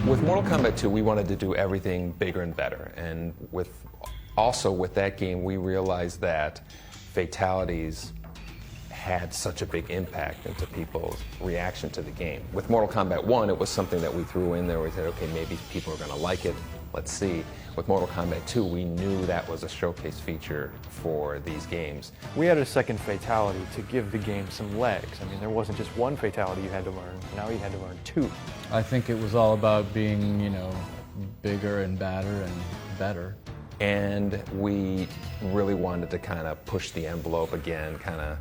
With Mortal Kombat 2, we wanted to do everything bigger and better. And also with that game, we realized that Fatalities had such a big impact into people's reaction to the game. With Mortal Kombat 1, it was something that we threw in there. We said, okay, maybe people are going to like it. Let's see. With Mortal Kombat 2, we knew that was a showcase feature for these games. We added a second fatality to give the game some legs. I mean, there wasn't just one fatality you had to learn. Now you had to learn two. I think it was all about being, you know, bigger and badder and better. And we really wanted to kind of push the envelope again, kind of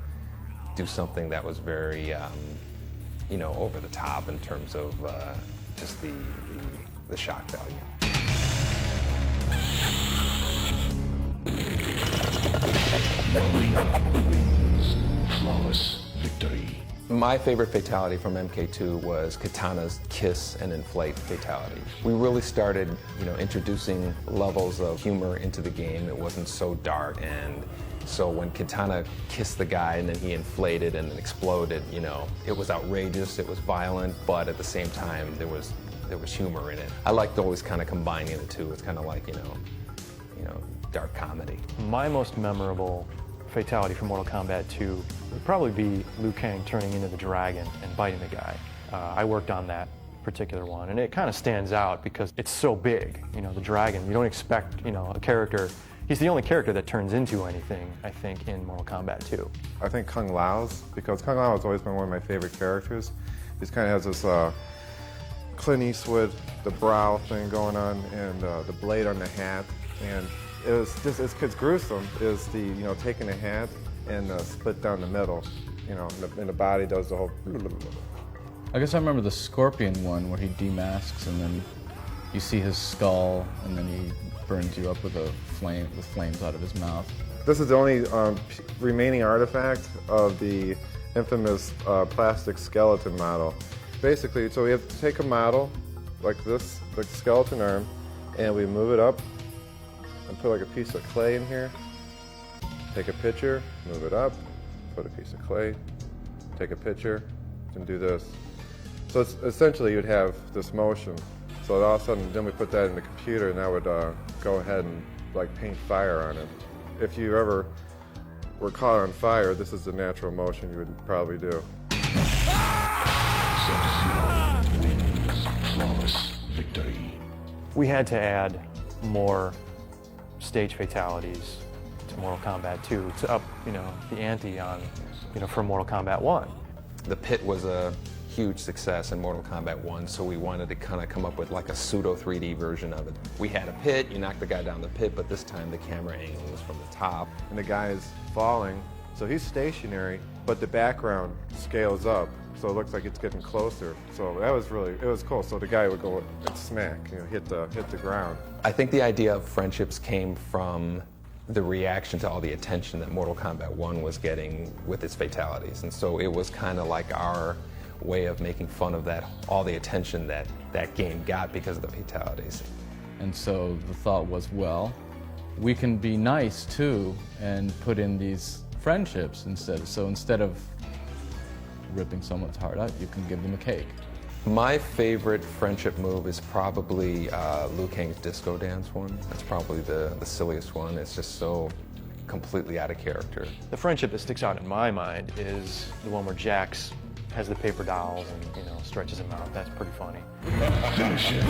do something that was very, you know, over the top in terms of just the shock value. Flawless victory. My favorite fatality from MK2 was Kitana's kiss and inflate fatality. We really started, you know, introducing levels of humor into the game. It wasn't so dark, and so when Kitana kissed the guy and then he inflated and then exploded, you know, it was outrageous, it was violent, but at the same time there was humor in it. I liked always kind of combining the two. It's kind of like, you know, dark comedy. My most memorable fatality from Mortal Kombat 2 would probably be Liu Kang turning into the dragon and biting the guy. I worked on that particular one, and it kind of stands out because it's so big. You know, the dragon, you don't expect, you know, a character. He's the only character that turns into anything, I think, in Mortal Kombat 2. I think Kung Lao's, because Kung Lao has always been one of my favorite characters. He kind of has this Clint Eastwood, the brow thing going on, and the blade on the hat, and it was just, it's gruesome, is the, you know, taking the hat and split down the middle, you know, and the body does the whole. I guess I remember the Scorpion one where he demasks and then you see his skull and then he burns you up with flames out of his mouth. This is the only remaining artifact of the infamous plastic skeleton model. Basically, so we have to take a model like this, like the skeleton arm, and we move it up and put like a piece of clay in here. Take a picture, move it up, put a piece of clay, take a picture, and do this. So it's, essentially you'd have this motion. So all of a sudden, then we put that in the computer, and that would go ahead and like paint fire on it. If you ever were caught on fire, this is the natural motion you would probably do. Flawless victory. We had to add more stage fatalities to Mortal Kombat 2 to up, you know, the ante on, you know, for Mortal Kombat 1. The pit was a huge success in Mortal Kombat 1, so we wanted to kind of come up with like a pseudo 3D version of it. We had a pit, you knock the guy down the pit, but this time the camera angle was from the top. And the guy is falling, so he's stationary, but the background scales up, so it looks like it's getting closer. So that was really, it was cool. So the guy would go and smack, you know, hit the ground. I think the idea of friendships came from the reaction to all the attention that Mortal Kombat 1 was getting with its fatalities. And so it was kind of like our way of making fun of that, all the attention that that game got because of the fatalities. And so the thought was, well, we can be nice too and put in these friendships instead. So instead of ripping someone's heart out, you can give them a cake. My favorite friendship move is probably Liu Kang's disco dance one. That's probably the silliest one. It's just so completely out of character. The friendship that sticks out in my mind is the one where Jax has the paper dolls and, you know, stretches them out. That's pretty funny. Finish it.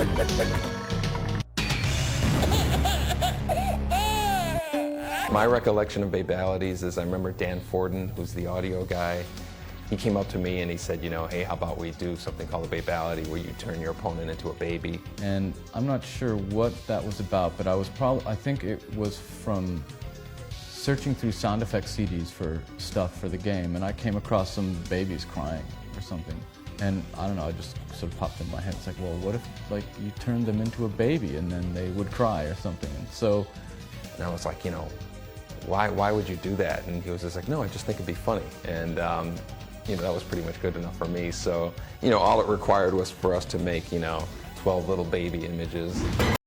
My recollection of Fatalities is I remember Dan Forden, who's the audio guy. He came up to me and he said, you know, hey, how about we do something called a Fatality where you turn your opponent into a baby. And I'm not sure what that was about, but I think it was from searching through sound effect CDs for stuff for the game, and I came across some babies crying or something. And I don't know, it just sort of popped in my head. It's like, well, what if like you turned them into a baby and then they would cry or something? And so, and I was like, you know, why would you do that? And he was just like, no, I just think it'd be funny. And you know, that was pretty much good enough for me. So, you know, all it required was for us to make, you know, 12 little baby images.